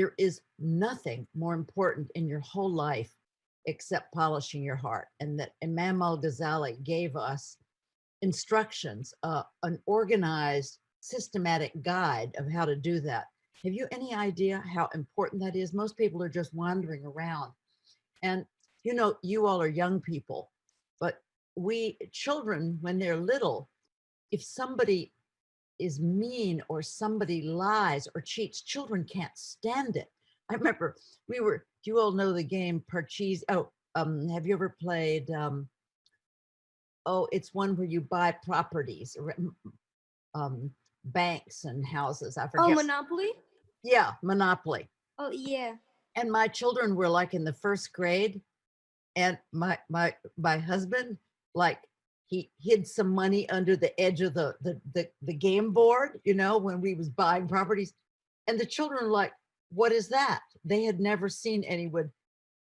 there is nothing more important in your whole life except polishing your heart, and that Imam al-Ghazali gave us instructions, an organized, systematic guide of how to do that. Have you any idea how important that is? Most people are just wandering around. And you know, you all are young people, but we children, when they're little, if somebody is mean or somebody lies or cheats, children can't stand it. I remember do you all know the game Parcheesi? Oh, have you ever played, oh, it's one where you buy properties, banks and houses. I forget. Oh, Monopoly? Yeah, Monopoly. Oh, yeah. And my children were like in the first grade, and my husband, like, he hid some money under the edge of the game board, you know, when we was buying properties. And the children were like, what is that? They had never seen anyone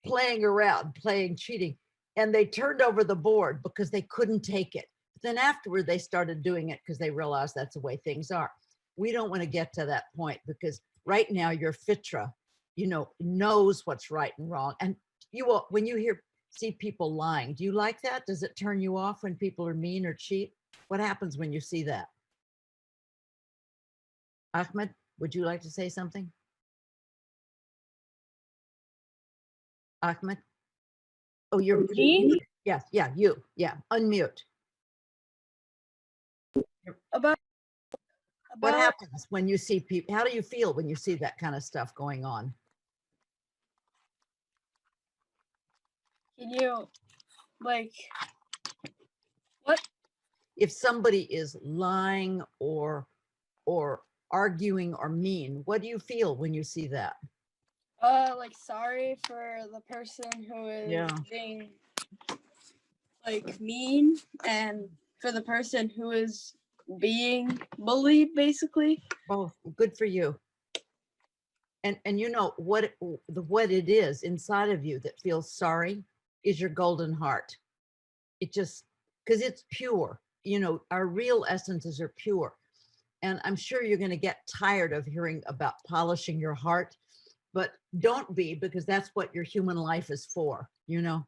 playing around, playing cheating. And they turned over the board because they couldn't take it. But then afterward, they started doing it because they realized that's the way things are. We don't want to get to that point, because right now your fitra, you know, knows what's right and wrong. And you will, when you see people lying, do you like that? Does it turn you off when people are mean or cheat? What happens when you see that? Ahmed, would you like to say something? Ahmed? Oh, you're Me? Yes, yeah, you. Yeah, unmute. About What happens when you see people? How do you feel when you see that kind of stuff going on? Can you, like, what? If somebody is lying or arguing or mean, what do you feel when you see that? Like, sorry for the person who is being, like, mean, and for the person who is being bullied, basically. Oh, good for you. And you know what it is inside of you that feels sorry is your golden heart. It just, because it's pure, you know, our real essences are pure. And I'm sure you're going to get tired of hearing about polishing your heart, but don't be, because that's what your human life is for, you know.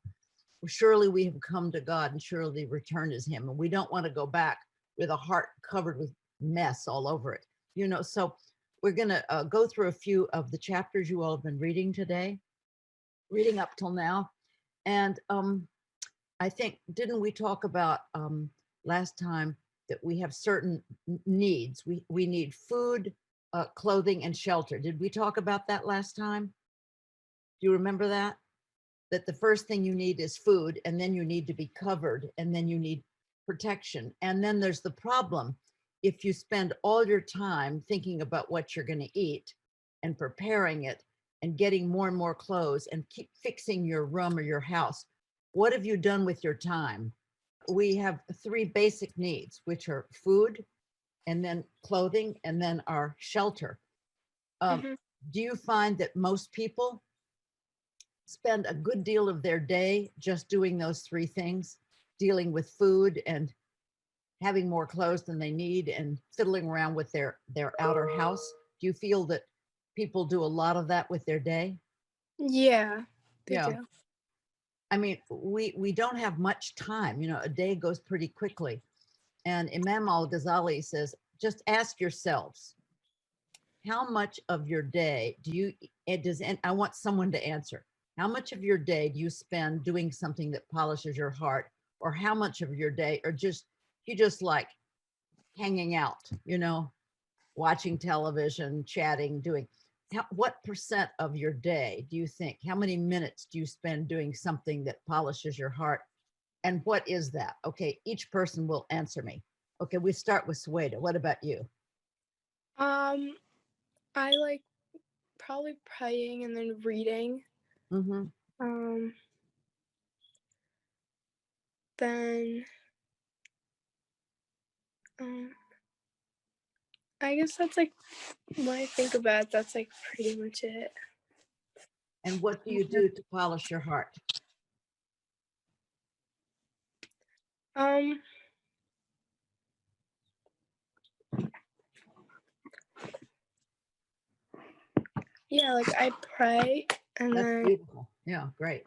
Surely we have come to God, and surely the return is him, and we don't want to go back with a heart covered with mess all over it, you know. So we're going to go through a few of the chapters you all have been reading today, reading up till now. And I think, didn't we talk about last time that we have certain needs? We need food, clothing, and shelter. Did we talk about that last time? Do you remember that? That the first thing you need is food, and then you need to be covered, and then you need protection. And then there's the problem. If you spend all your time thinking about what you're going to eat and preparing it and getting more and more clothes and keep fixing your room or your house, what have you done with your time? We have three basic needs, which are food, and then clothing, and then our shelter. Do you find that most people spend a good deal of their day just doing those three things, dealing with food and having more clothes than they need and fiddling around with their outer house? Do you feel that people do a lot of that with their day? Yeah, they Yeah. do. I mean, we don't have much time, you know, a day goes pretty quickly. And Imam al-Ghazali says, just ask yourselves, how much of your day do you, and I want someone to answer, how much of your day do you spend doing something that polishes your heart? Or how much of your day, or you just like hanging out, you know, watching television, chatting, doing, what percent of your day do you think, how many minutes do you spend doing something that polishes your heart? And what is that? Okay, each person will answer me. Okay, we start with Sueda. What about you? I like probably praying and then reading. Mm-hmm. Then I guess that's like, when I think about it, that's like pretty much it. And what do you do to polish your heart? Yeah, like I pray and That's then beautiful. Yeah, great.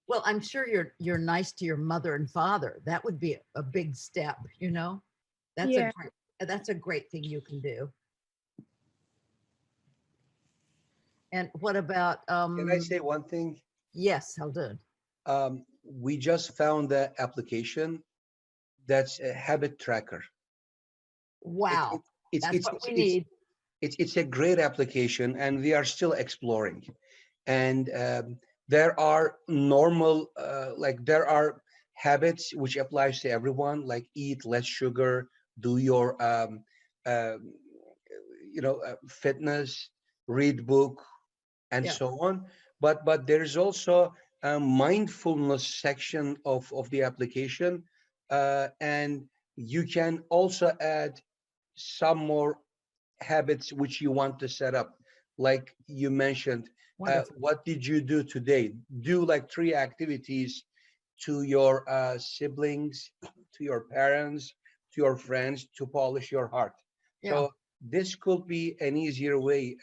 Well, I'm sure you're nice to your mother and father. That would be a big step, you know? That's yeah. that's a great thing you can do. And what about Can I say one thing? yes, Haldun. We just found the application that's a habit tracker. It, it, Wow. it's That's it's what it's we it's need. it's a great application, and we are still exploring. And there are normal, like there are habits which applies to everyone, like eat less sugar, do your um, fitness, read book, and Yeah. so on. But there is also a mindfulness section of the application, and you can also add some more habits which you want to set up. Like you mentioned, Wonderful. what did you do today? Do like 3 activities to your siblings, to your parents, to your friends, to polish your heart. Yeah. So this could be an easier way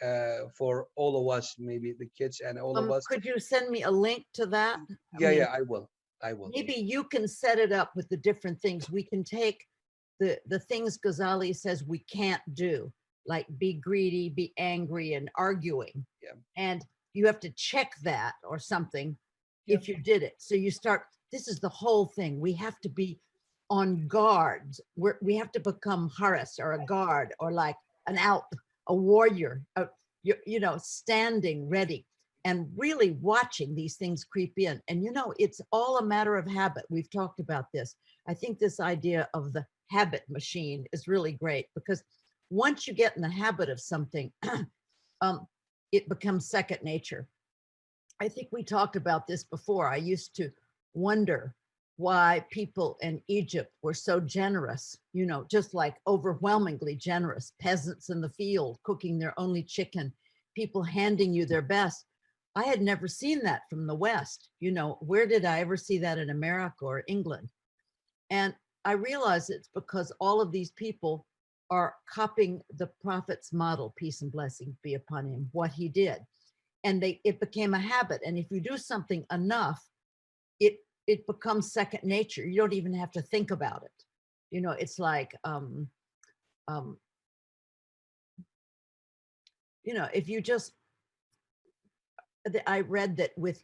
for all of us, maybe the kids and all of us. Could you send me a link to that? I Yeah, mean, yeah, I will. maybe you can set it up with the different things. We can take the things Ghazali says we can't do, like be greedy, be angry, and arguing. Yeah. And you have to check that or something Yeah. if you did it. So you start, this is the whole thing. We have to be on guard. We have to become Haris or a guard or like an Alp, a warrior, you know, standing ready and really watching these things creep in. And, you know, it's all a matter of habit. We've talked about this. I think this idea of the habit machine is really great because once you get in the habit of something, it becomes second nature. I think we talked about this before. I used to wonder why people in Egypt were so generous, you know, just like overwhelmingly generous, peasants in the field cooking their only chicken, people handing you their best. I had never seen that from the West. You know, where did I ever see that in America or England? And I realize it's because all of these people are copying the prophet's model, peace and blessings be upon him, what he did. And it became a habit. And if you do something enough, it becomes second nature. You don't even have to think about it. You know, it's like, you know, if you just, I read that with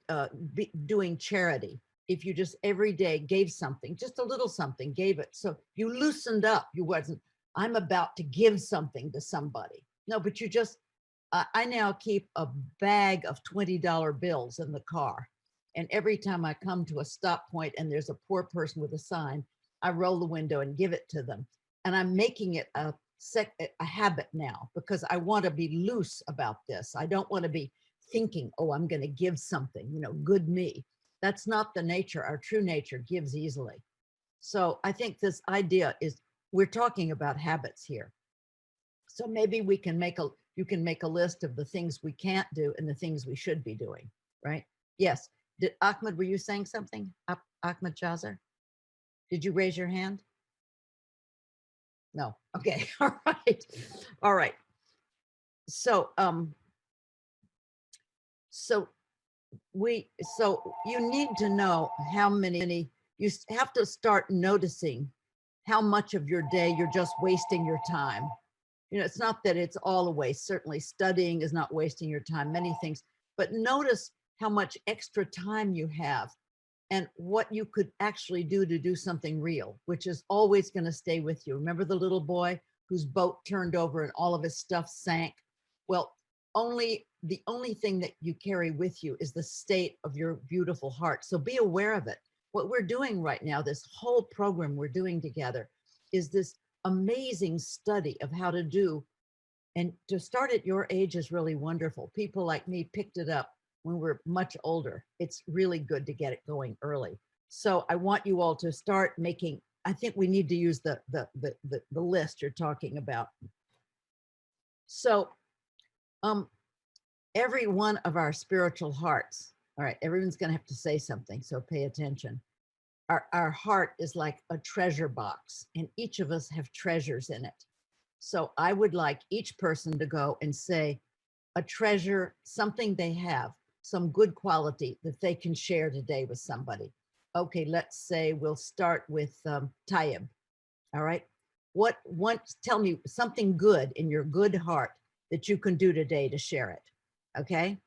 doing charity, if you just every day gave something, just a little something, gave it. So you loosened up. You wasn't, I'm about to give something to somebody. No, but you just, I now keep a bag of $20 bills in the car. And every time I come to a stop point and there's a poor person with a sign, I roll the window and give it to them. And I'm making it a habit now because I want to be loose about this. I don't want to be thinking, oh, I'm going to give something, you know, good me. That's not the nature. Our true nature gives easily. So I think this idea is, we're talking about habits here. So maybe we can you can make a list of the things we can't do and the things we should be doing, right? Yes. Did Ahmed, were you saying something? Ahmed Chazer? Did you raise your hand? No. Okay. All right. All right. So, so you need to know how many, you have to start noticing how much of your day you're just wasting your time. You know, it's not that it's all a waste. Certainly studying is not wasting your time, many things, but notice how much extra time you have and what you could actually do to do something real, which is always going to stay with you. Remember the little boy whose boat turned over and all of his stuff sank? Well, the only thing that you carry with you is the state of your beautiful heart. So be aware of it. What we're doing right now, this whole program we're doing together, is this amazing study of how to do, and to start at your age is really wonderful. People like me picked it up when we're much older. It's really good to get it going early. So I want you all to start making, I think we need to use the list you're talking about. So every one of our spiritual hearts, all right, everyone's going to have to say something, so pay attention. Our heart is like a treasure box, and each of us have treasures in it. So I would like each person to go and say a treasure, something they have, some good quality that they can share today with somebody. Okay, let's say we'll start with Tayyib. All right. Tell me something good in your good heart that you can do today to share it. Okay.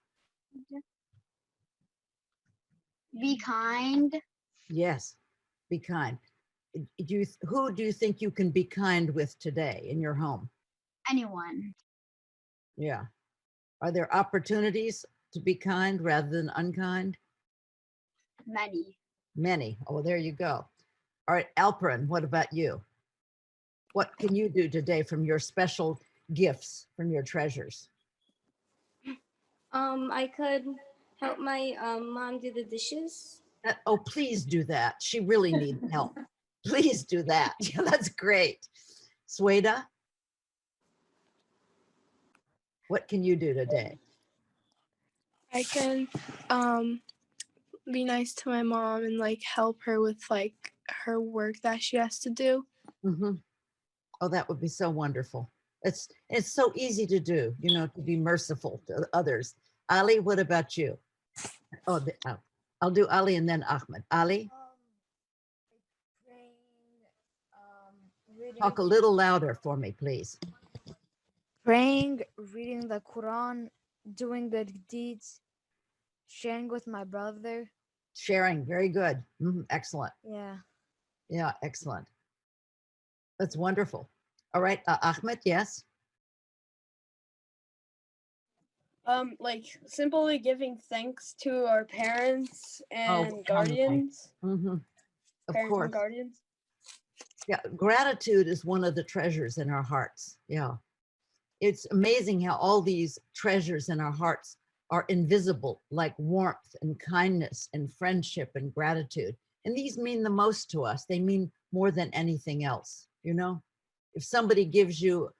Be kind. Yes. Be kind. Who do you think you can be kind with today in your home? Anyone. Yeah. Are there opportunities to be kind rather than unkind? Many. Many. Oh, there you go. All right, Alperin, what about you? What can you do today from your special gifts, from your treasures? I could help my mom do the dishes. Oh, please do that. She really needs help. Please do that. Yeah, that's great. Sweda, what can you do today? I can be nice to my mom and like help her with like her work that she has to do. Mm-hmm. Oh, that would be so wonderful. It's so easy to do, you know, to be merciful to others. Ali, what about you? Oh, I'll do Ali and then Ahmed. Ali, talk a little louder for me, please. Praying, reading the Quran, doing good deeds, sharing with my brother. Sharing, very good. Excellent. Yeah. Yeah, excellent. That's wonderful. All right, Ahmed, yes? Like simply giving thanks to our parents and guardians. Mm-hmm. Of Parents course. and guardians. Yeah, gratitude is one of the treasures in our hearts. Yeah. It's amazing how all these treasures in our hearts are invisible, like warmth and kindness and friendship and gratitude. And these mean the most to us. They mean more than anything else. You know, if somebody gives you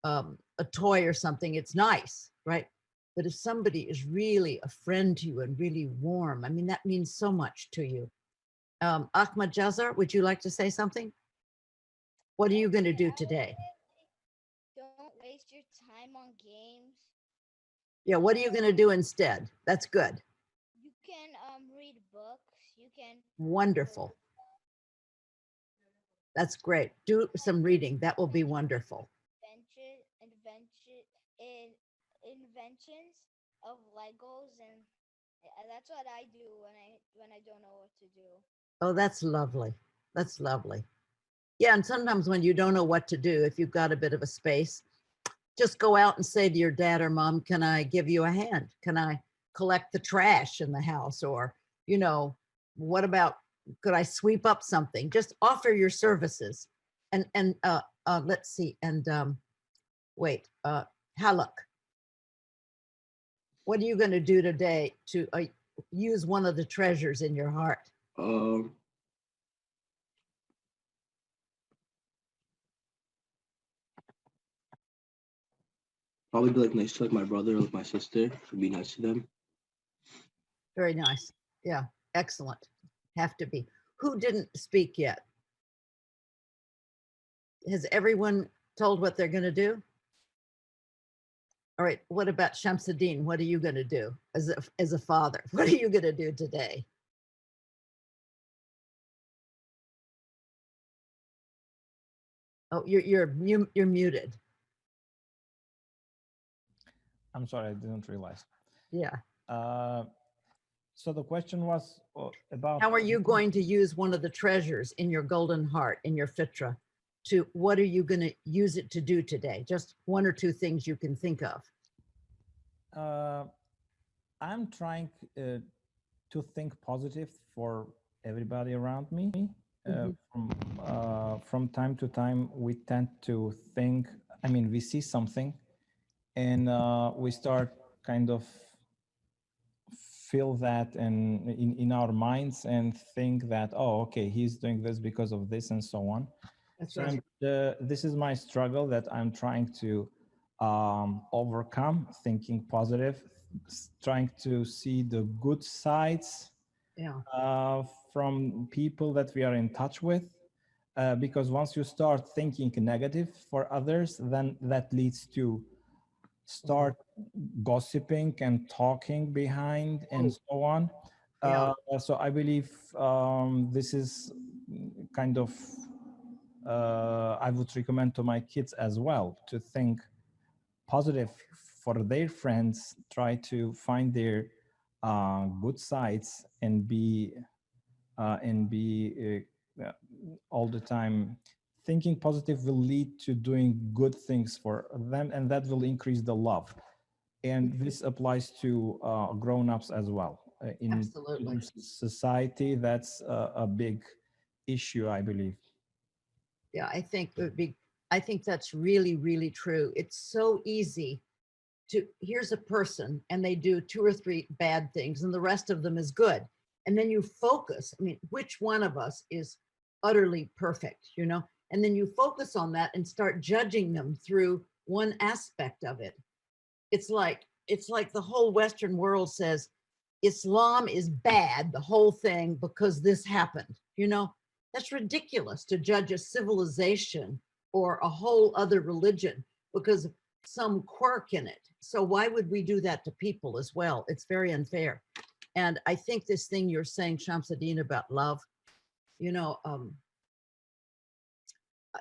a toy or something, it's nice, right? But if somebody is really a friend to you and really warm, I mean, that means so much to you. Ahmad Jazar, would you like to say something? What are you going to do today? Don't waste your time on games. Yeah, what are you going to do instead? That's good. You can read books. You can. Wonderful. That's great. Do some reading. That will be wonderful. Inventions of Legos, and that's what I do when I don't know what to do. Oh, that's lovely. That's lovely. Yeah, and sometimes when you don't know what to do, if you've got a bit of a space, just go out and say to your dad or mom, can I give you a hand? Can I collect the trash in the house? Or, you know, what about, could I sweep up something? Just offer your services. And let's see, and wait, Halak, what are you going to do today to use one of the treasures in your heart? Probably be like nice to like my brother or like my sister. Be nice to them. Very nice. Yeah, excellent. Have to be. Who didn't speak yet? Has everyone told what they're going to do? All right. What about Shamsuddin? What are you going to do as a father? What are you going to do today? Oh, you're muted. I'm sorry, I didn't realize. Yeah. So the question was about how are you going to use one of the treasures in your golden heart, in your fitra, to what are you going to use it to do today? Just one or two things you can think of. I'm trying to think positive for everybody around me. From time to time, we tend to think, I mean, we see something and we start kind of feel that in our minds and think that, oh, okay, he's doing this because of this and so on. That's so right. This is my struggle that I'm trying to overcome, thinking positive, trying to see the good sides from people that we are in touch with, because once you start thinking negative for others, then that leads to start gossiping and talking behind and so on. So I believe this is kind of, I would recommend to my kids as well to think positive for their friends, try to find their good sides and be all the time thinking positive will lead to doing good things for them, and that will increase the love. And this applies to grown-ups as well. In Absolutely. society, that's a big issue, I believe. Yeah, I think that's really, really true. It's so easy to, here's a person and they do 2 or 3 bad things and the rest of them is good. And then you focus, I mean, which one of us is utterly perfect, you know? And then you focus on that and start judging them through one aspect of it. It's like the whole Western world says Islam is bad, the whole thing, because this happened, you know? That's ridiculous to judge a civilization or a whole other religion because of some quirk in it. So why would we do that to people as well? It's very unfair. And I think this thing you're saying, Shamsuddin, about love, you know,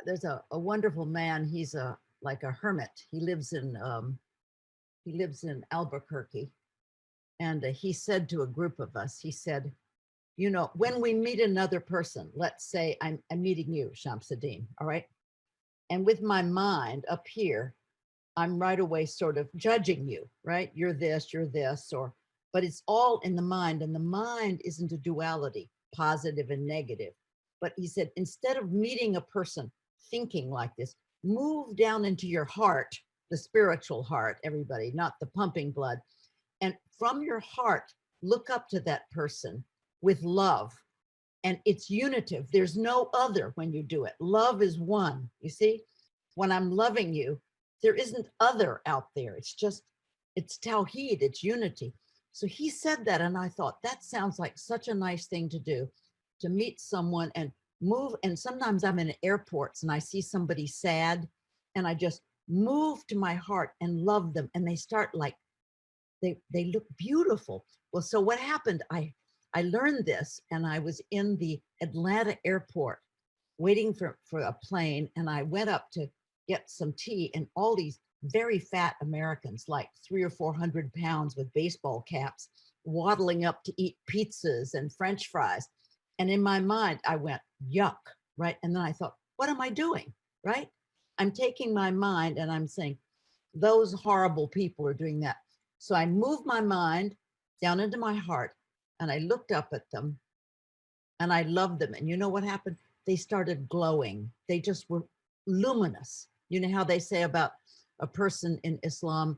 there's a wonderful man. He's like a hermit. He lives in Albuquerque. And he said to a group of us, he said, you know, when we meet another person, let's say I'm meeting you, Shamsuddin, all right? And with my mind up here, I'm right away sort of judging you, right? You're this, but it's all in the mind, and the mind isn't a duality, positive and negative. But he said, instead of meeting a person thinking like this, move down into your heart, the spiritual heart, everybody, not the pumping blood. And from your heart, look up to that person with love. And it's unitive. There's no other when you do it. Love is one, you see? When I'm loving you, there isn't other out there. It's just, it's Tawheed, it's unity. So he said that, and I thought, that sounds like such a nice thing to do, to meet someone and move. And sometimes I'm in airports and I see somebody sad, and I just move to my heart and love them. And they start like, they look beautiful. Well, so what happened? I learned this, and I was in the Atlanta airport waiting for a plane, and I went up to get some tea, and all these very fat Americans, like 300 or 400 pounds with baseball caps, waddling up to eat pizzas and French fries. And in my mind, I went, yuck, right? And then I thought, what am I doing, right? I'm taking my mind and I'm saying, those horrible people are doing that. So I moved my mind down into my heart, and I looked up at them and I loved them. And you know what happened? They started glowing. They just were luminous. You know how they say about a person in Islam,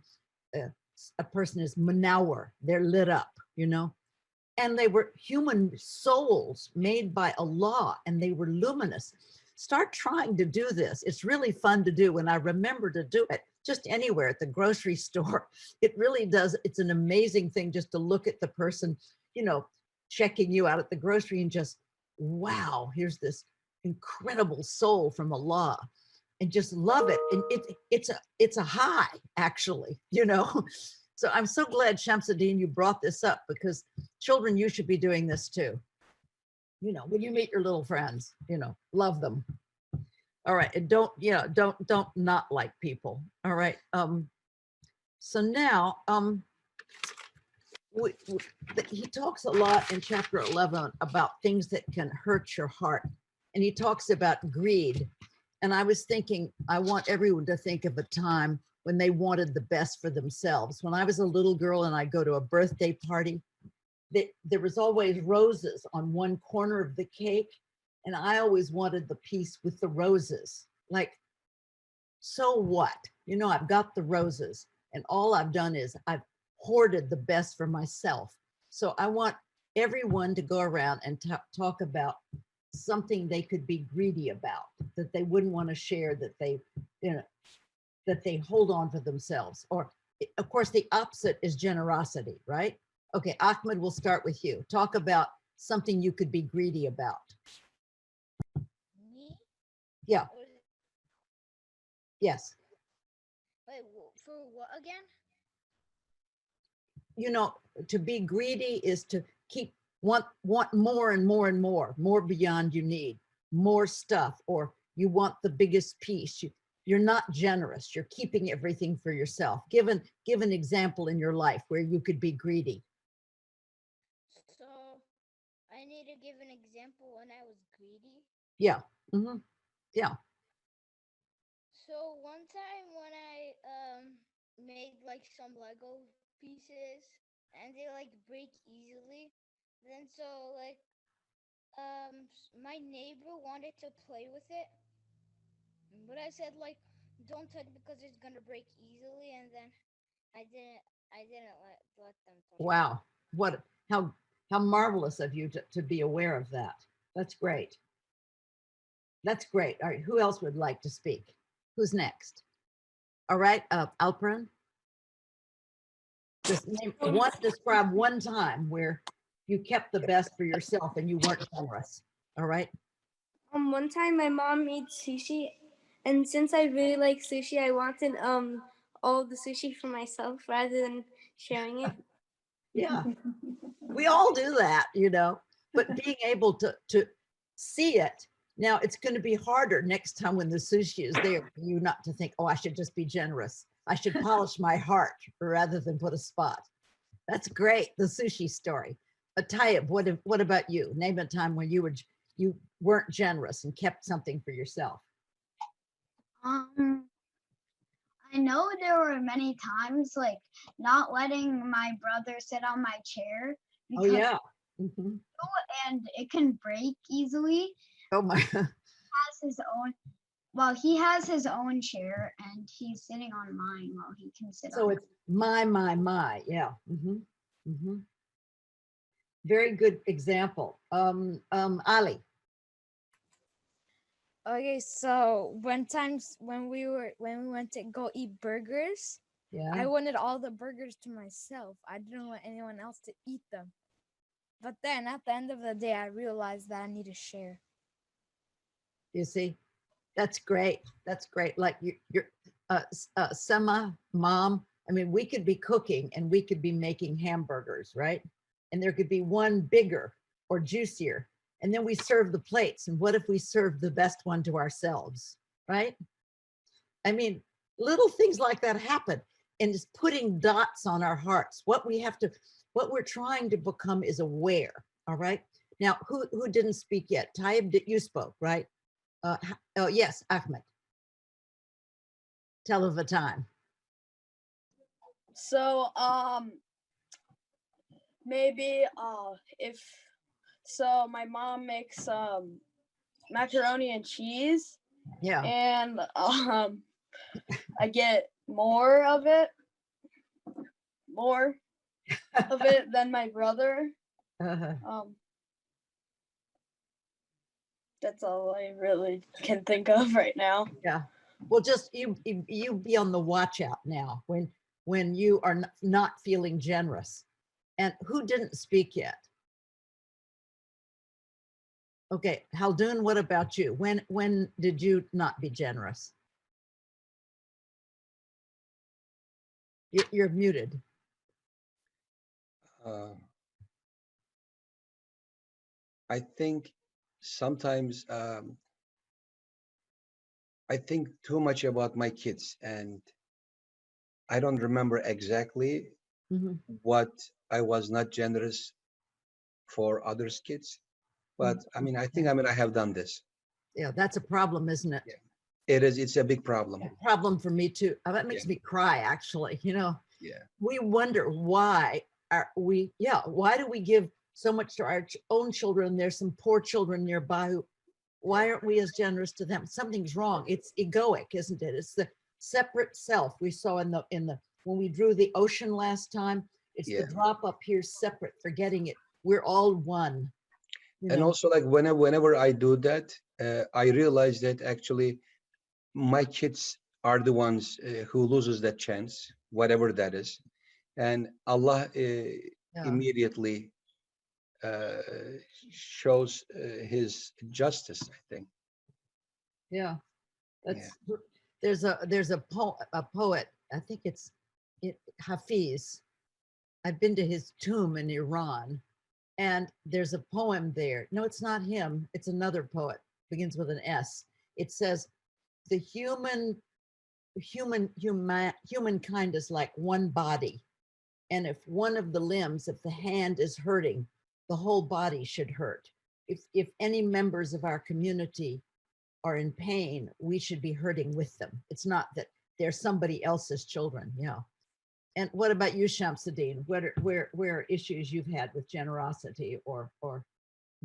a person is munawwar, they're lit up, you know? And they were human souls made by Allah, and they were luminous. Start trying to do this. It's really fun to do. And I remember to do it just anywhere, at the grocery store. It really does. It's an amazing thing just to look at the person, you know, checking you out at the grocery and just, wow, here's this incredible soul from Allah, and just love it. And it's a high, actually, you know? So I'm so glad, Shamsuddin, you brought this up, because children, you should be doing this too. You know, when you meet your little friends, you know, love them. All right. And don't, you know, don't not like people. All right. So now, he talks a lot in chapter 11 about things that can hurt your heart. And he talks about greed. And I was thinking, I want everyone to think of a time when they wanted the best for themselves. When I was a little girl and I go to a birthday party, there was always roses on one corner of the cake. And I always wanted the piece with the roses. Like, so what? You know, I've got the roses, and all I've done is I've hoarded the best for myself. So I want everyone to go around and talk about something they could be greedy about, that they wouldn't want to share, that they, you know, that they hold on for themselves. Or, of course, the opposite is generosity, right? Okay, Ahmed, we'll start with you. Talk about something you could be greedy about. Me? Yeah. Or is it- Yes. Wait, for what again? You know, to be greedy is to keep want more and more and more beyond you need, more stuff, or you want the biggest piece. You're not generous. You're keeping everything for yourself. Give an example in your life where you could be greedy. So I need to give an example when I was greedy. Yeah. Yeah. So one time when I made like some Lego pieces and they like break easily, then so like my neighbor wanted to play with it, but I said like don't touch because it's gonna break easily, and then I didn't let them touch it. Wow. What, how marvelous of you to be aware of that. That's great. That's great. All right. Who else would like to speak? Who's next? All right. Alpern. Just describe one time where you kept the best for yourself and you weren't generous. All right. One time my mom made sushi, and since I really like sushi, I wanted all the sushi for myself rather than sharing it. Yeah. We all do that, you know, but being able to see it. Now it's going to be harder next time when the sushi is there for you not to think, oh, I should just be generous. I should polish my heart rather than put a spot. That's great. The sushi story. Tayyib, what about you? Name a time when you weren't generous and kept something for yourself. I know there were many times like not letting my brother sit on my chair Oh because yeah. Mhm. and it can break easily. Oh my. He has his own chair and he's sitting on mine while he can sit So on it's my. Yeah. Very good example. Ali. Okay, so when we went to go eat burgers, Yeah. I wanted all the burgers to myself. I didn't want anyone else to eat them. But then at the end of the day, I realized that I need to share. You see, that's great. That's great. Like you're Sema, mom. I mean, we could be cooking and we could be making hamburgers, right? And there could be one bigger or juicier. And then we serve the plates. And what if we serve the best one to ourselves, right? I mean, little things like that happen. And it's putting dots on our hearts. What we're trying to become is aware. All right. Now, who didn't speak yet? Tayyib, you spoke, right? Oh yes, Ahmed. Tell of a time. So maybe if so my mom makes macaroni and cheese. Yeah. And I get more of it than my brother. That's all I really can think of right now. Yeah. Well, just you be on the watch out now when you are not feeling generous. And who didn't speak yet? Okay, Haldun, what about you? When did you not be generous? You're muted. I think sometimes I think too much about my kids, and I don't remember exactly what I was not generous for others' kids. But I mean, I think I have done this. Yeah, that's a problem, isn't it? Yeah. It is. It's a big problem. A problem for me too. That makes me cry, actually. You know. Yeah. We wonder why why do we give so much to our own children? There's some poor children nearby. Why aren't we as generous to them? Something's wrong. It's egoic, isn't it? It's the separate self we saw in the when we drew the ocean last time. It's the drop up here separate, forgetting it. We're all one. And also, like whenever I do that, I realize that actually my kids are the ones who loses that chance, whatever that is, and Allah immediately shows His justice, I think. Yeah. Yeah. There's a poet, I think it's Hafiz. I've been to his tomb in Iran, and there's a poem there. No, it's not him. It's another poet, begins with an S. It says, the humankind is like one body. And if one of the limbs, if the hand is hurting, the whole body should hurt. If any members of our community are in pain, we should be hurting with them. It's not that they're somebody else's children. Yeah. And what about you, Shamsuddin? Where are issues you've had with generosity or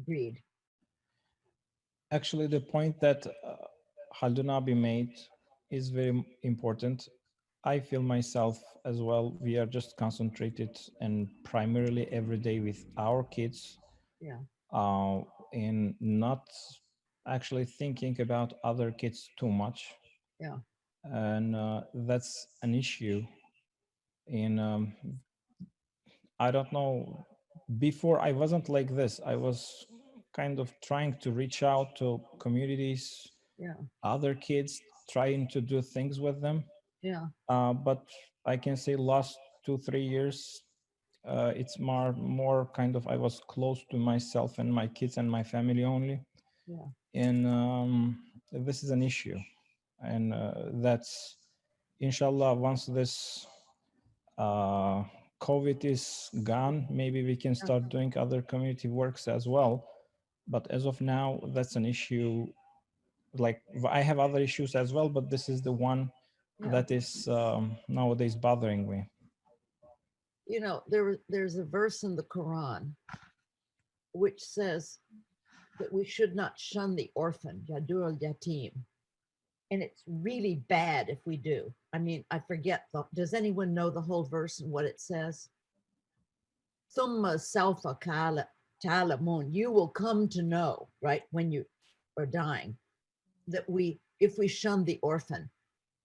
greed? Actually, the point that Haldunabi made is very important. I feel myself as well. We are just concentrated and primarily every day with our kids, Yeah. and not actually thinking about other kids too much. Yeah. And that's an issue. And I don't know, before I wasn't like this. I was kind of trying to reach out to communities, Yeah. other kids, trying to do things with them. Yeah. But I can say last 2-3 years, it's more kind of I was close to myself and my kids and my family only. Yeah. And this is an issue. And that's, inshallah, once this COVID is gone, maybe we can start doing other community works as well. But as of now, that's an issue. Like I have other issues as well, but this is the one that is nowadays bothering me. You know, there's a verse in the Quran which says that we should not shun the orphan, yadur al-yatim. And it's really bad if we do. I mean, I forget, does anyone know the whole verse and what it says? Thumma sawfa ta'lamun. You will come to know, right, when you are dying, that if we shun the orphan.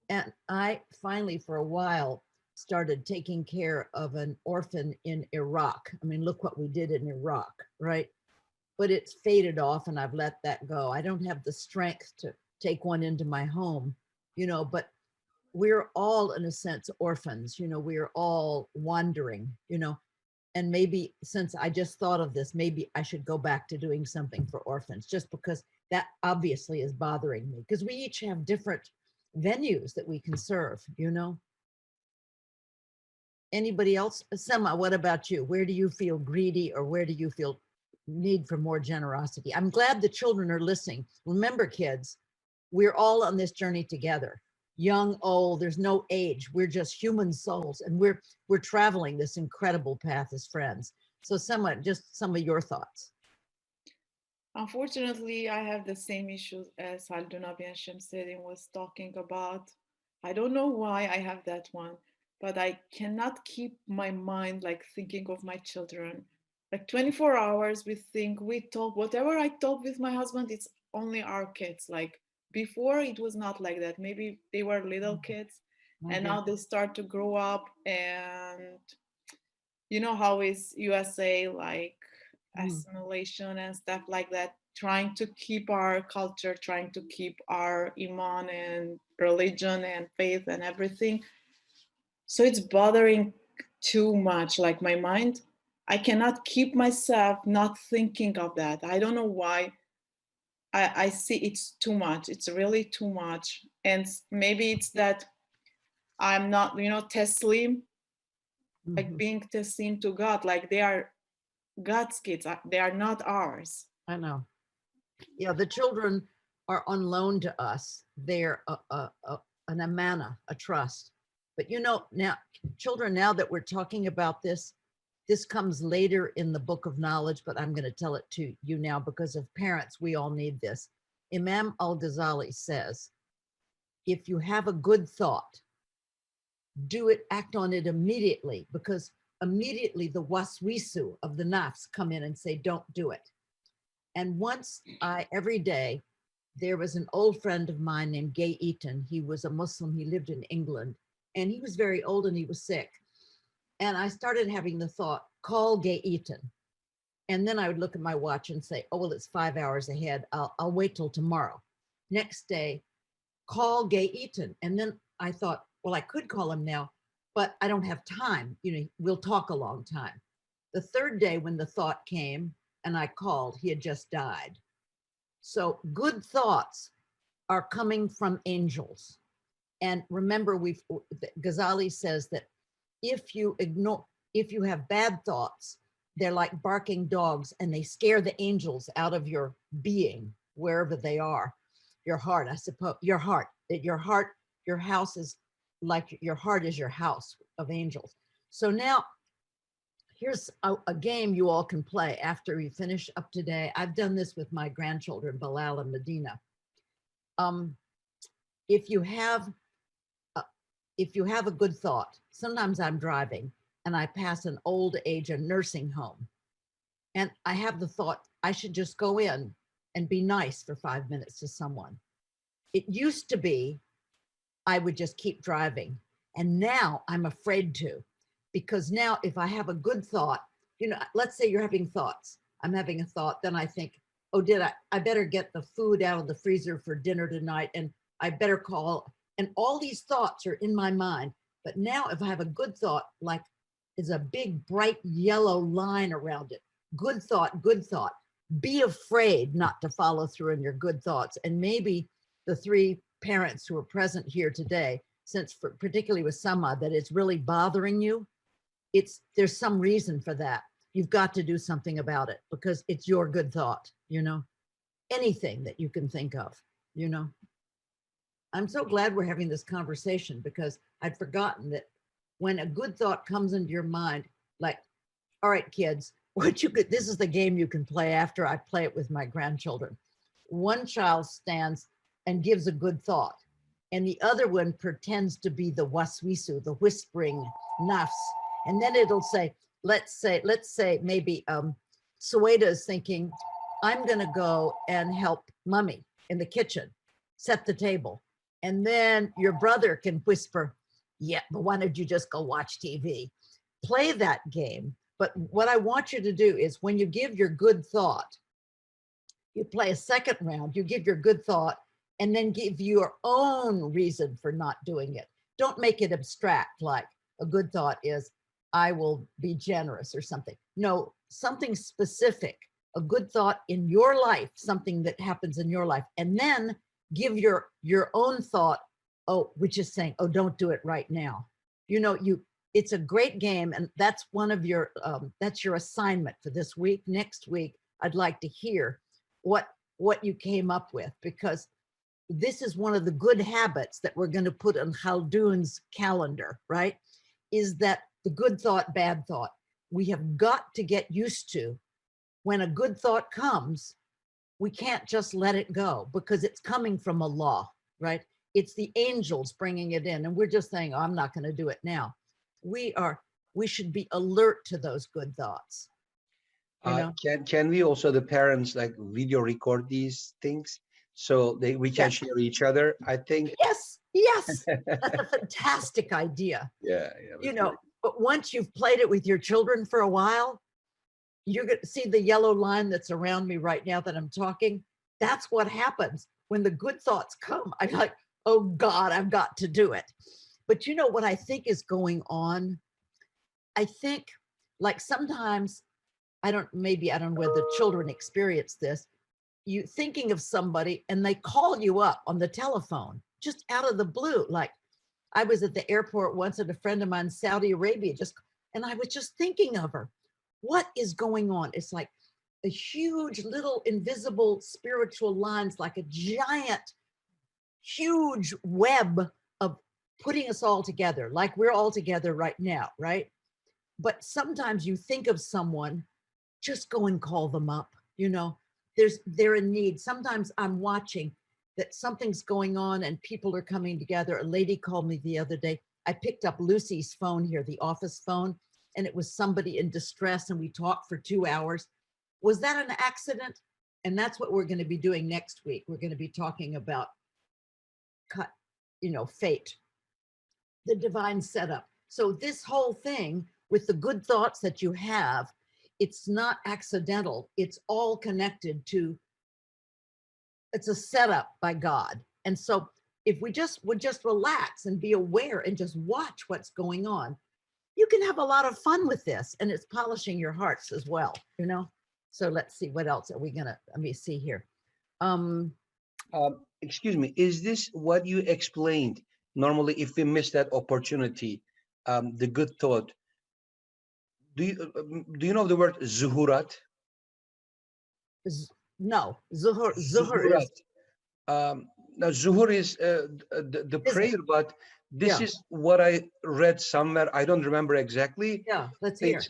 And I finally, for a while, started taking care of an orphan in Iraq. I mean, look what we did in Iraq, right? But it's faded off and I've let that go. I don't have the strength to take one into my home, you know, but we're all, in a sense, orphans, you know, we're all wandering, you know, and maybe since I just thought of this, maybe I should go back to doing something for orphans, just because that obviously is bothering me, because we each have different venues that we can serve, you know. Anybody else? Sema, what about you? Where do you feel greedy, or where do you feel need for more generosity? I'm glad the children are listening. Remember, kids, we're all on this journey together. Young, old, there's no age. We're just human souls, and we're traveling this incredible path as friends. So Sema, just some of your thoughts. Unfortunately, I have the same issues as Haldunabi and Shamsuddin was talking about. I don't know why I have that one, but I cannot keep my mind like thinking of my children. Like 24 hours, we talk, whatever I talk with my husband, it's only our kids. Like before, it was not like that. Maybe they were little kids, and now they start to grow up. And you know how is USA, like assimilation and stuff like that, trying to keep our culture, trying to keep our iman and religion and faith and everything. So it's bothering too much, like my mind. I cannot keep myself not thinking of that. I don't know why. I see it's too much. It's really too much. And maybe it's that I'm not, you know, teslim, like being teslim to God, like they are God's kids. They are not ours. I know. Yeah, the children are on loan to us. They're an amana, a trust. But you know, now, children, now that we're talking about this comes later in the book of knowledge, but I'm going to tell it to you now because of parents. We all need this. Imam al-Ghazali says, if you have a good thought, do it, act on it immediately, because immediately the waswisu of the nafs come in and say, don't do it. And every day, there was an old friend of mine named Gay Eaton. He was a Muslim. He lived in England, and he was very old and he was sick. And I started having the thought, call Gay Eaton. And then I would look at my watch and say, oh, well, it's 5 hours ahead. I'll wait till tomorrow. Next day, call Gay Eaton. And then I thought, well, I could call him now, but I don't have time. You know, we'll talk a long time. The third day when the thought came and I called, he had just died. So good thoughts are coming from angels. And remember, Ghazali says that if you have bad thoughts, they're like barking dogs and they scare the angels out of your being, wherever they are. Your heart, I suppose, your house is like, your heart is your house of angels. So now here's a game you all can play after you finish up today. I've done this with my grandchildren, Bilal and Medina. If you have a good thought, sometimes I'm driving and I pass an old age, a nursing home, and I have the thought, I should just go in and be nice for 5 minutes to someone. It used to be, I would just keep driving. And now I'm afraid to, because now if I have a good thought, you know, let's say you're having thoughts, I'm having a thought, then I think, oh, I better get the food out of the freezer for dinner tonight, and I better call, and all these thoughts are in my mind. But now if I have a good thought, like there's a big bright yellow line around it, good thought, good thought. Be afraid not to follow through on your good thoughts. And maybe the 3 parents who are present here today, since particularly with Sama, that it's really bothering you, there's some reason for that. You've got to do something about it because it's your good thought, you know, anything that you can think of, you know. I'm so glad we're having this conversation because I'd forgotten that when a good thought comes into your mind, like, all right, kids, this is the game you can play after I play it with my grandchildren. One child stands and gives a good thought, and the other one pretends to be the waswisu, the whispering nafs. And then it'll say, let's say maybe Sueda is thinking, I'm gonna go and help mommy in the kitchen, set the table. And then your brother can whisper, yeah, but why don't you just go watch TV? Play that game. But what I want you to do is when you give your good thought, you play a second round, you give your good thought, and then give your own reason for not doing it. Don't make it abstract, like a good thought is, I will be generous or something. No, something specific, a good thought in your life, something that happens in your life. And then give your own thought, oh, which is saying, oh, don't do it right now. You know, it's a great game, and that's one of your, that's your assignment for this week. Next week, I'd like to hear what you came up with, because this is one of the good habits that we're going to put on Khaldun's calendar, right? Is that the good thought, bad thought. We have got to get used to when a good thought comes, we can't just let it go because it's coming from Allah, right? It's the angels bringing it in, and we're just saying, oh, I'm not going to do it now. We should be alert to those good thoughts. You know? Can we also, the parents, like video record these things so we can share each other? I think. Yes, that's a fantastic idea. Yeah. You know, but once you've played it with your children for a while, you're going to see the yellow line that's around me right now that I'm talking. That's what happens when the good thoughts come. I'm like, oh God, I've got to do it. But you know what I think is going on? I think like sometimes, I don't know whether the children experience this, you thinking of somebody and they call you up on the telephone, just out of the blue. Like I was at the airport once and a friend of mine in Saudi Arabia and I was just thinking of her. What is going on? It's like a huge little invisible spiritual lines, like a giant, huge web of putting us all together, like we're all together right now, right? But sometimes you think of someone, just go and call them up. You know, they're in need. Sometimes I'm watching that something's going on and people are coming together. A lady called me the other day. I picked up Lucy's phone here, the office phone, and it was somebody in distress, and we talked for 2 hours. Was that an accident? And that's what we're going to be doing next week. We're going to be talking about fate, the divine setup. So this whole thing with the good thoughts that you have, it's not accidental. It's all connected to it's a setup by God. And so if we just would just relax and be aware and just watch what's going on, you can have a lot of fun with this, and it's polishing your hearts as well, you know? So let's see, what else are we gonna, let me see here. Excuse me, is this what you explained? Normally, if we miss that opportunity, the good thought, do you know the word zuhurat? No, zuhur is Now zuhur is the prayer, but this is what I read somewhere. I don't remember exactly. Yeah, let's hear. It's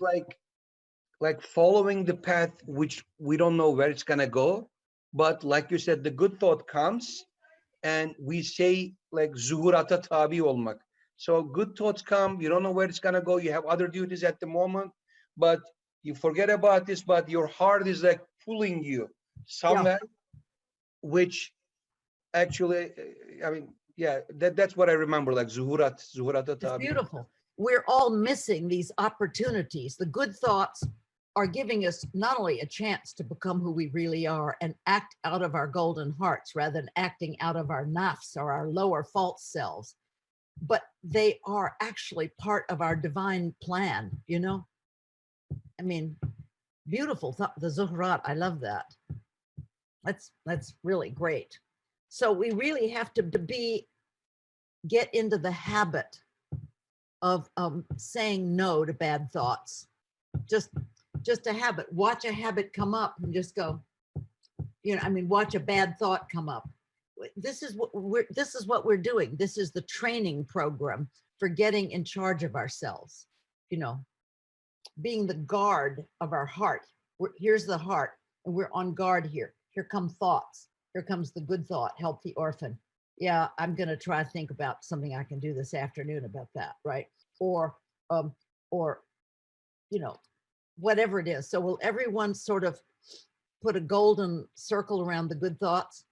like following the path which we don't know where it's gonna go, but like you said, the good thought comes, and we say like zuhurata tabi olmak. So good thoughts come, you don't know where it's gonna go, you have other duties at the moment, but you forget about this, but your heart is like pulling you somewhere, which actually, I mean, yeah, that's what I remember, like zuhurata tabi. It's beautiful. We're all missing these opportunities. The good thoughts are giving us not only a chance to become who we really are and act out of our golden hearts rather than acting out of our nafs or our lower false selves, but they are actually part of our divine plan, you know? I mean, beautiful, the Zuhrat, I love that. That's really great. So we really have to get into the habit of saying no to bad thoughts. Just a habit. Watch a habit come up and just go, you know, I mean, watch a bad thought come up. This is what we're doing. This is the training program for getting in charge of ourselves, you know, being the guard of our heart. Here's the heart, and we're on guard here. Here come thoughts. Here comes the good thought, help the orphan. Yeah, I'm going to try to think about something I can do this afternoon about that, right? Or, you know, whatever it is. So will everyone sort of put a golden circle around the good thoughts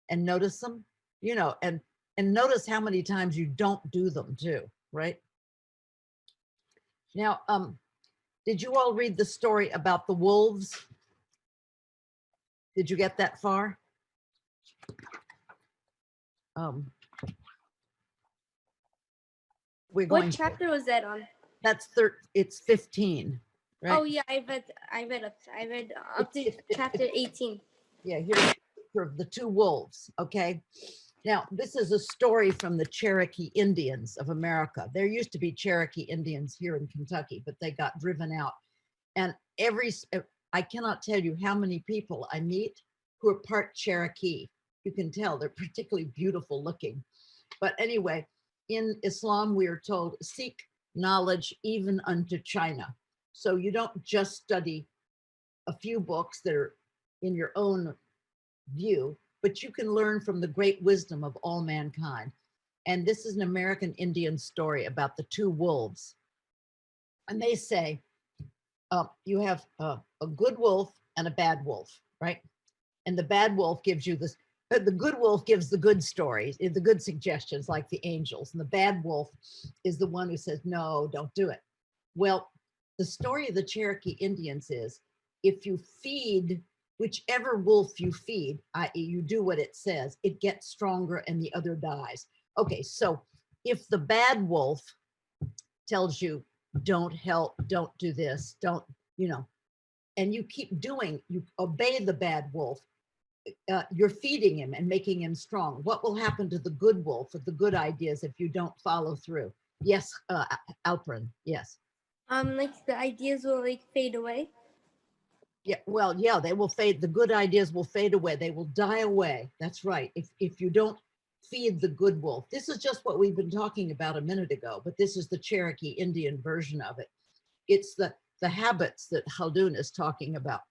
and notice them, you know, and notice how many times you don't do them too, right? Now, did you all read the story about the wolves? Did you get that far? We're going. What chapter was that on? That's it's 15. Right? Oh yeah, I read up to chapter 18. Yeah, here's the two wolves. Okay, now this is a story from the Cherokee Indians of America. There used to be Cherokee Indians here in Kentucky, but they got driven out. And I cannot tell you how many people I meet who are part Cherokee. You can tell they're particularly beautiful looking. But anyway, in Islam, we are told, seek knowledge even unto China. So you don't just study a few books that are in your own view, but you can learn from the great wisdom of all mankind. And this is an American Indian story about the two wolves. And they say, you have a good wolf and a bad wolf, right? And the bad wolf gives you this, the good wolf gives the good stories, the good suggestions like the angels. And the bad wolf is the one who says, no, don't do it. Well, the story of the Cherokee Indians is if you feed whichever wolf you feed, i.e. you do what it says, it gets stronger and the other dies. Okay, so if the bad wolf tells you, don't help, don't do this, don't, you know, and you keep doing, you obey the bad wolf, you're feeding him and making him strong. What will happen to the good wolf with the good ideas if you don't follow through? Yes, Alprin, yes. Like the ideas will like fade away. Yeah, well, yeah, they will fade. The good ideas will fade away. They will die away. That's right. If you don't feed the good wolf. This is just what we've been talking about a minute ago, but this is the Cherokee Indian version of it. It's the habits that Khaldun is talking about.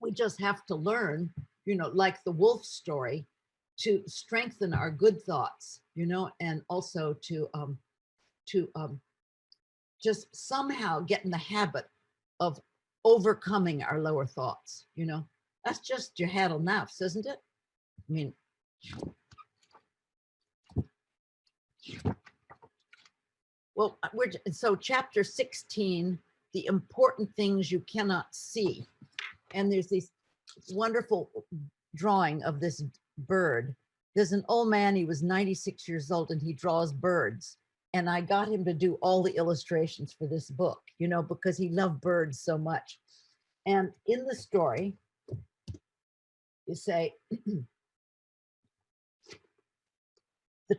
We just have to learn, you know, like the wolf story, to strengthen our good thoughts, you know, and also to just somehow get in the habit of overcoming our lower thoughts, you know. That's just jihad al-nafs, isn't it? I mean, well, so chapter 16, the important things you cannot see. And there's this wonderful drawing of this bird. There's an old man, he was 96 years old and he draws birds. And I got him to do all the illustrations for this book, you know, because he loved birds so much. And in the story, you say, the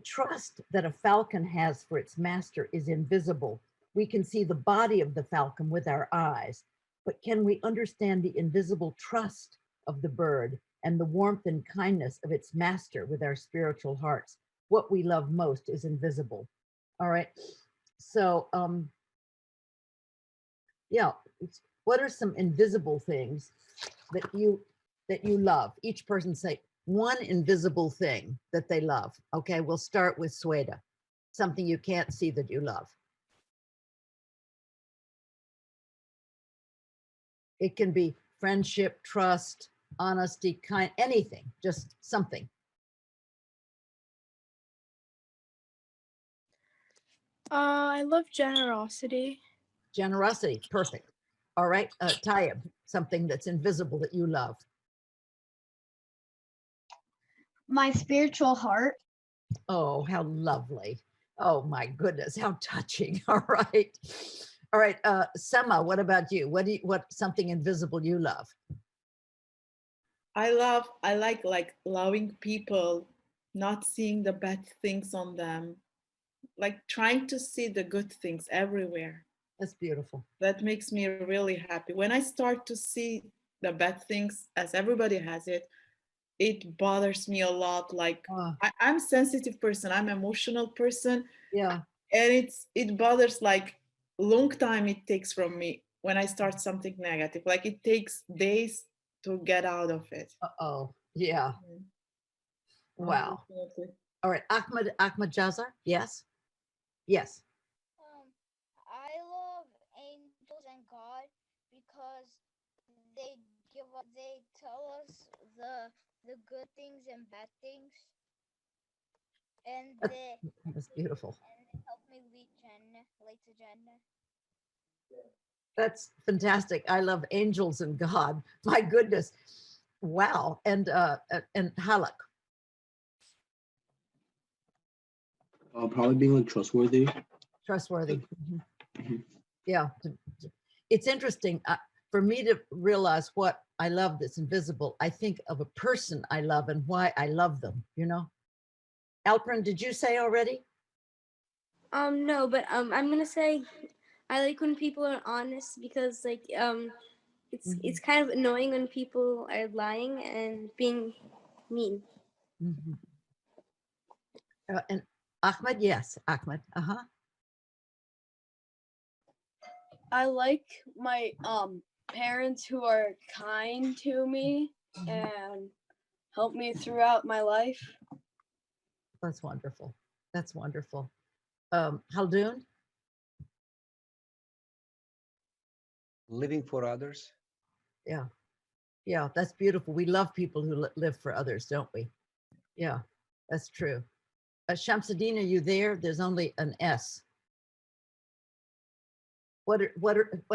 trust that a falcon has for its master is invisible. We can see the body of the falcon with our eyes, but can we understand the invisible trust of the bird and the warmth and kindness of its master with our spiritual hearts? What we love most is invisible. All right. So, yeah, what are some invisible things that you love? Each person say one invisible thing that they love. Okay, we'll start with Sweda. Something you can't see that you love. It can be friendship, trust, honesty, kind, anything, just something. I love generosity. Generosity, perfect. All right, Tayyib, something that's invisible that you love. My spiritual heart. Oh, how lovely. Oh my goodness, how touching. All right. All right, Sema, what about you? What something invisible you love? I like loving people, not seeing the bad things on them, like trying to see the good things everywhere. That's beautiful. That makes me really happy. When I start to see the bad things as everybody has it, it bothers me a lot. Like I'm a sensitive person, I'm an emotional person. Yeah. And it bothers like long time it takes from me when I start something negative. Like it takes days to get out of it. Uh-oh. Yeah. Wow. All right, Ahmed Jazar. Yes. Yes. I love angels and God because they tell us the good things and bad things, and that's beautiful. And they help me lead to Jannah. That's fantastic. I love angels and God. My goodness. Wow. And Halak. Probably being like trustworthy. Trustworthy. Yeah. It's interesting for me to realize what I love that's invisible. I think of a person I love and why I love them, you know? Alprin, did you say already? No, but I'm gonna say I like when people are honest because like it's kind of annoying when people are lying and being mean. And Ahmed, yes, Ahmed. I like my parents who are kind to me and help me throughout my life. That's wonderful. That's wonderful. Haldoon? Living for others. Yeah. Yeah, that's beautiful. We love people who live for others, don't we? Yeah, that's true. Shamsuddin, are you there? There's only an S. What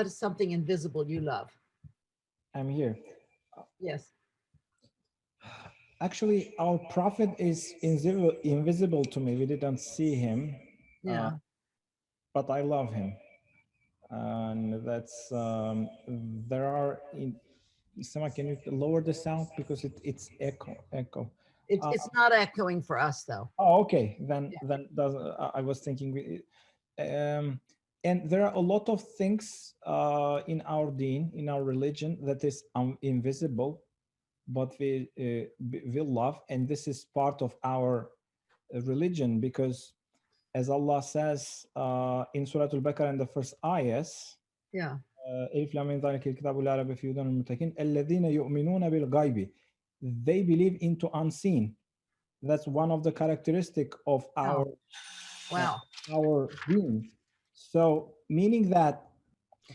is something invisible you love? I'm here. Yes. Actually, our prophet is invisible to me. We didn't see him. Yeah. But I love him. And that's, there are, Sama, can you lower the sound? Because it's echo. It's not echoing for us though. Oh, okay. Then I was thinking, and there are a lot of things in our deen, in our religion, that is invisible, but we love, and this is part of our religion, because as Allah says in Surah Al-Baqarah in the first ayahs, yeah, they believe into unseen. That's one of the characteristic of our our being. So meaning that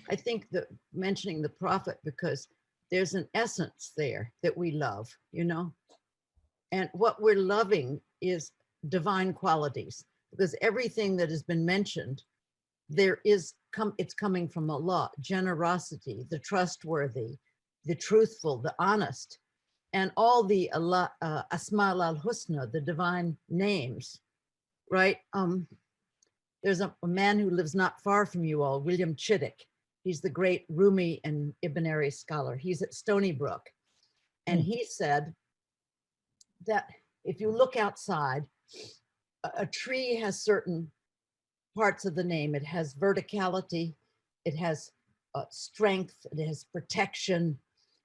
I think that mentioning the prophet, because there's an essence there that we love, you know, and what we're loving is divine qualities, because everything that has been mentioned, it's coming from Allah. Generosity, the trustworthy, the truthful, the honest. and all the Asma al-Husna, the divine names, right? There's a man who lives not far from you all, William Chittick. He's the great Rumi and Ibn Ari scholar. He's at Stony Brook. And he said that if you look outside, a tree has certain parts of the name. It has verticality, it has strength, it has protection.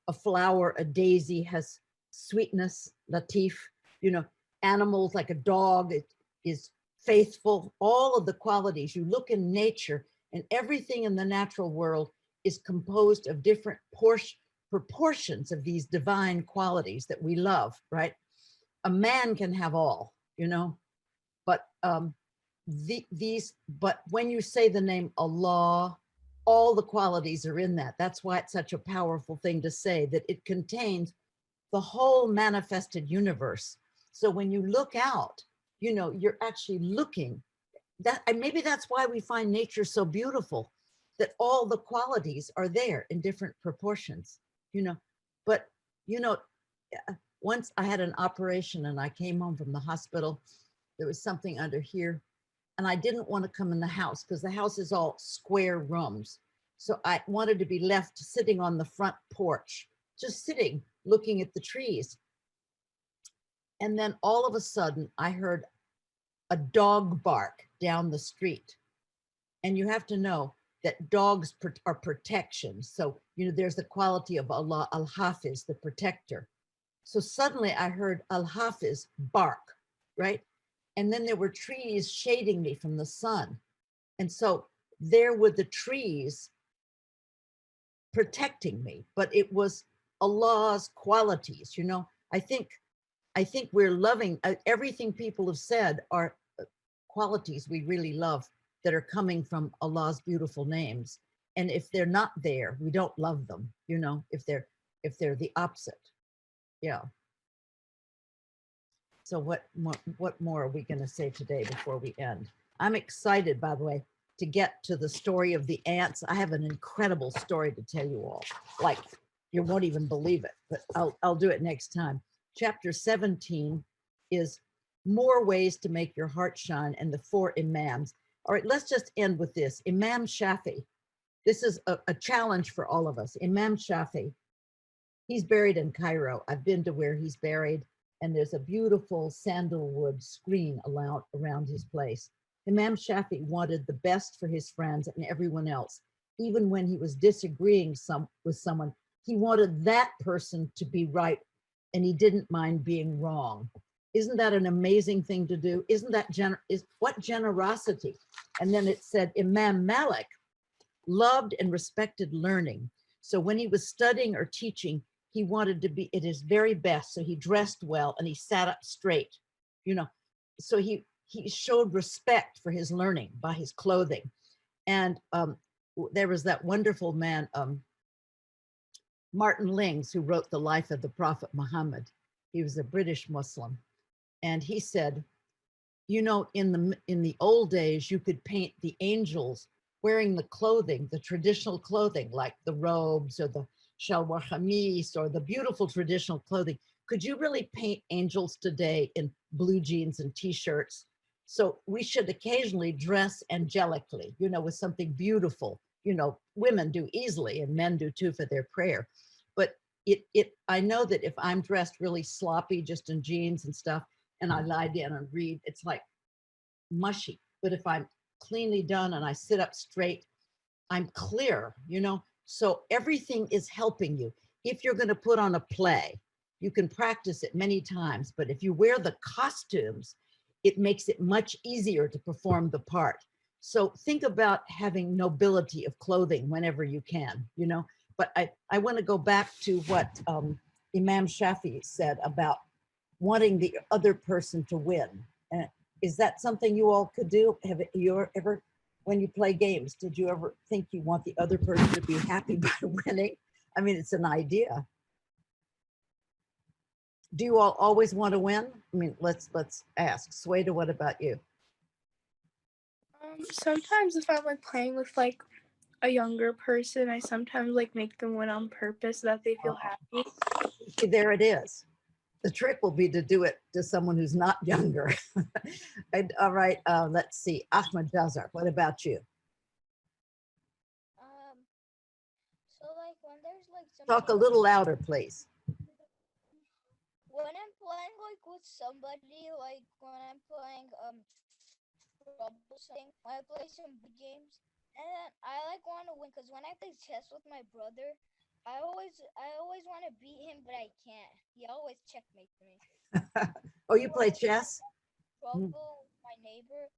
A flower, a daisy, has sweetness, latif. You know, animals like a dog, it is faithful. All of the qualities. You look in nature, and everything in the natural world is composed of different proportions of these divine qualities that we love, right? A man can have all, you know, but but when you say the name Allah, all the qualities are in that. That's why it's such a powerful thing to say, that it contains the whole manifested universe. So when you look out, you know, you're actually looking that, and maybe that's why we find nature so beautiful, that all the qualities are there in different proportions, you know. But, you know, once I had an operation and I came home from the hospital, there was something under here, and I didn't want to come in the house because the house is all square rooms. So I wanted to be left sitting on the front porch, just sitting, looking at the trees. And then all of a sudden I heard a dog bark down the street. And you have to know that dogs are protection. So, you know, there's the quality of Allah, Al-Hafiz, the protector. So suddenly I heard Al-Hafiz bark, right? And then there were trees shading me from the sun. And so there were the trees protecting me, but it was Allah's qualities, you know. I think we're loving everything people have said are qualities we really love that are coming from Allah's beautiful names. And if they're not there, we don't love them, you know, if they're the opposite. Yeah. So what more are we going to say today before we end? I'm excited, by the way, to get to the story of the ants. I have an incredible story to tell you all. Like, you won't even believe it, but I'll do it next time. Chapter 17 is more ways to make your heart shine, and the 4 imams. All right, let's just end with this. Imam Shafi. This is a challenge for all of us. Imam Shafi, he's buried in Cairo. I've been to where he's buried, and there's a beautiful sandalwood screen around his place. Imam Shafi wanted the best for his friends and everyone else. Even when he was disagreeing with someone, he wanted that person to be right, and he didn't mind being wrong. Isn't that an amazing thing to do? Isn't that what generosity? And then it said Imam Malik loved and respected learning. So when he was studying or teaching, he wanted to be at his very best. So he dressed well and he sat up straight, you know. So he showed respect for his learning by his clothing. And there was that wonderful man, Martin Lings, who wrote The Life of the Prophet Muhammad. He was a British Muslim. And he said, you know, in the old days, you could paint the angels wearing the clothing, the traditional clothing, like the robes or the shalwar khamis or the beautiful traditional clothing. Could you really paint angels today in blue jeans and t-shirts? So we should occasionally dress angelically, you know, with something beautiful. You know, women do easily and men do too for their prayer. But I know that if I'm dressed really sloppy, just in jeans and stuff, and I lie down and read, it's like mushy. But if I'm cleanly done and I sit up straight, I'm clear, you know. So everything is helping you. If you're going to put on a play, you can practice it many times, but if you wear the costumes, it makes it much easier to perform the part. So think about having nobility of clothing whenever you can, you know. But I want to go back to what Imam Shafi said about wanting the other person to win. Is that something you all could do? Have you ever, when you play games, did you ever think you want the other person to be happy by winning? I mean, it's an idea. Do you all always want to win? I mean, let's ask. Sweta, what about you? Sometimes if I'm like playing with like a younger person, I sometimes like make them win on purpose so that they feel happy. See, there it is. The trick will be to do it to someone who's not younger. And, all right, let's see. Ahmed Bazar, what about you? So like when there's like Talk a somebody little louder, please. when I'm playing like with somebody, like when I'm playing troublesome, when I play some big games, and then I like want to win because when I play chess with my brother, I always want to beat him, but I can't. He always checkmates me. Oh, you play chess? Trouble with my neighbor.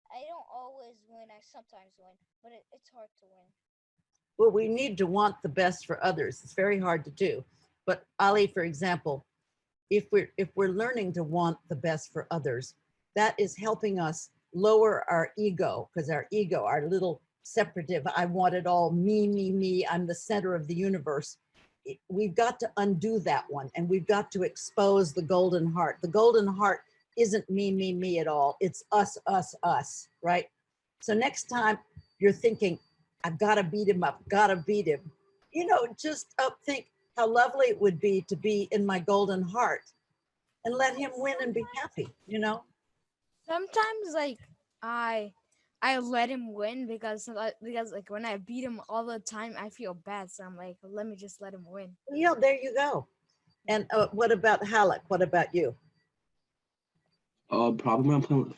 I don't always win. I sometimes win, but it's hard to win. Well, we need to want the best for others. It's very hard to do. But Ali, for example, if we're learning to want the best for others, that is helping us lower our ego, because our ego, our little separative, I want it all, me, I'm the center of the universe. We've got to undo that one, and we've got to expose the golden heart. The golden heart isn't me at all. It's us, right? So next time you're thinking, I've got to beat him up, you know, just think how lovely it would be to be in my golden heart and let him win and be happy, you know? Sometimes like I let him win because like when I beat him all the time, I feel bad. So I'm like, let me just let him win. Yeah, there you go. And what about Halak? What about you? Probably when I'm playing,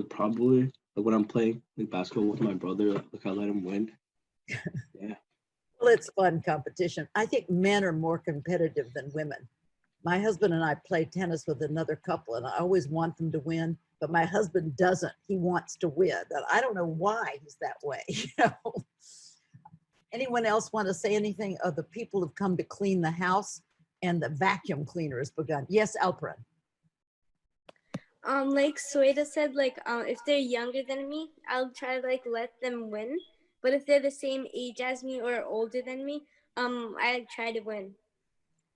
probably like when I'm playing like basketball with my brother, like I let him win. Yeah. Well, it's fun competition. I think men are more competitive than women. My husband and I play tennis with another couple, and I always want them to win, but my husband doesn't. He wants to win. And I don't know why he's that way. You know? Anyone else want to say anything? Oh, the people have come to clean the house, and the vacuum cleaner has begun. Yes, Alperen. Like Sueda said, like if they're younger than me, I'll try to like let them win. But if they're the same age as me or older than me, I try to win.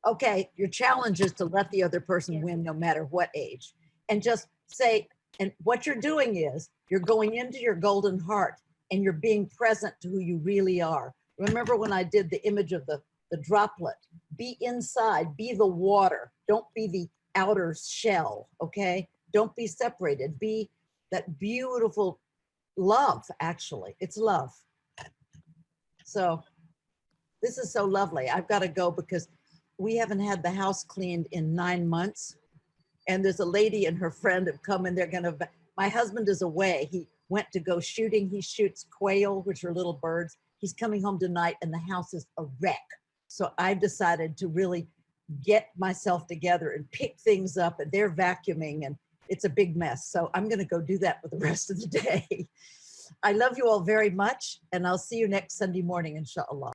Okay, your challenge is to let the other person win no matter what age. And just say, and what you're doing is you're going into your golden heart and you're being present to who you really are. Remember when I did the image of the droplet? Be inside, be the water. Don't be the outer shell, okay? Don't be separated. Be that beautiful love, actually. It's love. So this is so lovely. I've got to go because we haven't had the house cleaned in 9 months. And there's a lady and her friend have come and they're gonna, my husband is away. He went to go shooting. He shoots quail, which are little birds. He's coming home tonight and the house is a wreck. So I've decided to really get myself together and pick things up, and they're vacuuming and it's a big mess. So I'm gonna go do that for the rest of the day. I love you all very much, and I'll see you next Sunday morning, inshallah.